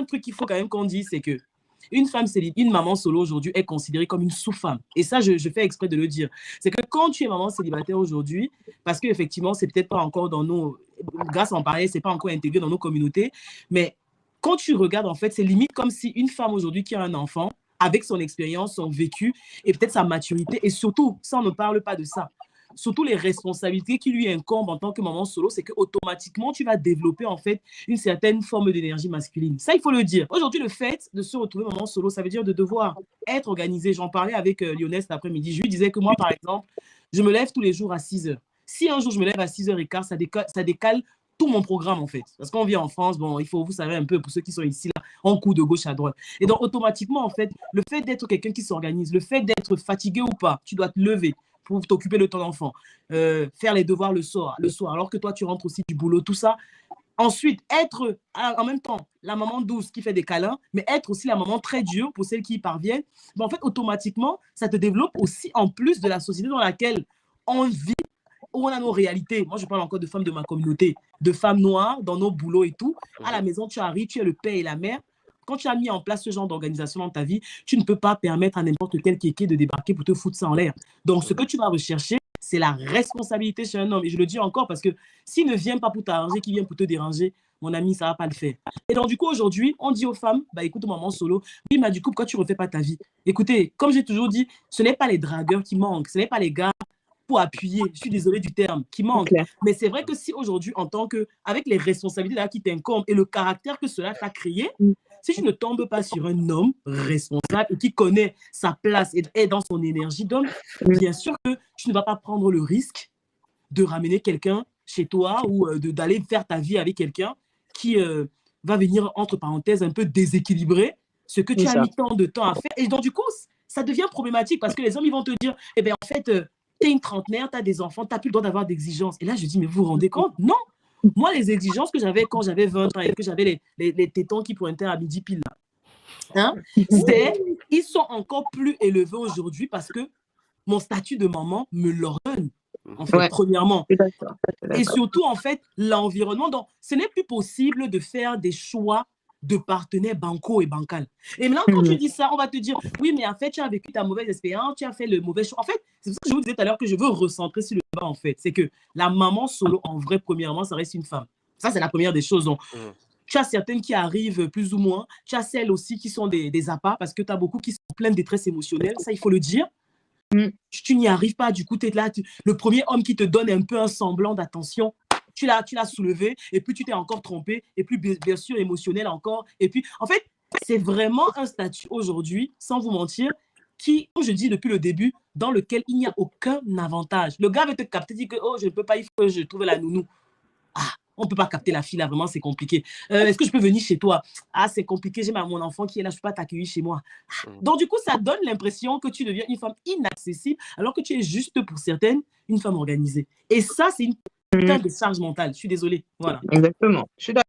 un truc qu'il faut quand même qu'on dise, c'est que une maman solo aujourd'hui est considérée comme une sous-femme. Et ça, je fais exprès de le dire. C'est que quand tu es maman célibataire aujourd'hui, parce qu'effectivement, c'est peut-être pas encore dans nos... Grâce à en parler, c'est pas encore intégré dans nos communautés, mais quand tu regardes, en fait, c'est limite comme si une femme aujourd'hui qui a un enfant, avec son expérience, son vécu, et peut-être sa maturité, et surtout, ça, on ne parle pas de ça, surtout les responsabilités qui lui incombent en tant que maman solo, c'est qu'automatiquement, tu vas développer en fait une certaine forme d'énergie masculine. Ça, il faut le dire. Aujourd'hui, le fait de se retrouver maman solo, ça veut dire de devoir être organisé. J'en parlais avec Lionel cet après-midi. Je lui disais que moi, par exemple, je me lève tous les jours à 6 heures. Si un jour je me lève à 6h15, ça décale tout mon programme en fait. Parce qu'on vit en France, bon, il faut, vous savez un peu, pour ceux qui sont ici, là, on court de gauche à droite. Et donc, automatiquement, en fait, le fait d'être quelqu'un qui s'organise, le fait d'être fatigué ou pas, tu dois te lever pour t'occuper de ton enfant, faire les devoirs le soir, alors que toi, tu rentres aussi du boulot, tout ça. Ensuite, être en même temps la maman douce qui fait des câlins, mais être aussi la maman très dure pour celles qui y parviennent. Ben, en fait, automatiquement, ça te développe aussi en plus de la société dans laquelle on vit, où on a nos réalités. Moi, je parle encore de femmes de ma communauté, de femmes noires dans nos boulots et tout. À la maison, tu arrives, tu es le père et la mère. Quand tu as mis en place ce genre d'organisation dans ta vie, tu ne peux pas permettre à n'importe quel kéké de débarquer pour te foutre ça en l'air. Donc, ce que tu vas rechercher, c'est la responsabilité chez un homme. Et je le dis encore parce que s'il ne vient pas pour t'arranger, qu'il vient pour te déranger, mon ami, ça ne va pas le faire. Et donc, du coup, aujourd'hui, on dit aux femmes, bah écoute, maman solo, oui, mais du coup, pourquoi tu ne refais pas ta vie? Écoutez, comme j'ai toujours dit, ce n'est pas les dragueurs qui manquent, ce n'est pas les gars pour appuyer, je suis désolée du terme, qui manque. Mais c'est vrai que si aujourd'hui, en tant que, avec les responsabilités là qui t'incombent et le caractère que cela t'a créé, si tu ne tombes pas sur un homme responsable et qui connaît sa place et est dans son énergie d'homme, bien sûr que tu ne vas pas prendre le risque de ramener quelqu'un chez toi ou d'aller faire ta vie avec quelqu'un qui va venir, entre parenthèses, un peu déséquilibrer ce que tu as mis tant de temps à faire. Et donc, du coup, ça devient problématique parce que les hommes, ils vont te dire, eh bien, en fait, tu es une trentenaire, tu as des enfants, tu n'as plus le droit d'avoir d'exigences. Et là, je dis, mais vous vous rendez compte? Non. Moi, les exigences que j'avais quand j'avais 20 ans et que j'avais les tétons qui pointaient à midi pile, là, hein, ils sont encore plus élevés aujourd'hui parce que mon statut de maman me l'ordonne, en fait, premièrement. Et surtout, en fait, l'environnement. Donc, ce n'est plus possible de faire des choix de partenaires banco et bancal. Et maintenant, quand tu dis ça, on va te dire, oui, mais en fait, tu as vécu ta mauvaise expérience, tu as fait le mauvais choix. En fait, c'est pour ça que je vous disais tout à l'heure que je veux recentrer sur le débat, en fait. C'est que la maman solo, en vrai, premièrement, ça reste une femme. Ça, c'est la première des choses. Donc, tu as certaines qui arrivent plus ou moins. Tu as celles aussi qui sont des appâts parce que tu as beaucoup qui sont pleines de détresse émotionnelle. Ça, il faut le dire. Tu n'y arrives pas, du coup, tu es là. Le premier homme qui te donne un peu un semblant d'attention, tu l'as soulevé, et puis tu t'es encore trompé, et puis bien sûr émotionnel encore. Et puis, en fait, c'est vraiment un statut aujourd'hui, sans vous mentir, qui, comme je dis depuis le début, dans lequel il n'y a aucun avantage. Le gars va te capter, dit que oh, je ne peux pas, il faut que je trouve la nounou. Ah, on ne peut pas capter la fille là, vraiment, c'est compliqué. Est-ce que je peux venir chez toi? Ah, c'est compliqué, j'ai mon enfant qui est là, je ne peux pas t'accueillir chez moi. Donc, du coup, ça donne l'impression que tu deviens une femme inaccessible, alors que tu es juste pour certaines, une femme organisée. Et ça, c'est une putain de charge mentale. Je suis désolée. Voilà. Exactement. Je suis d'accord.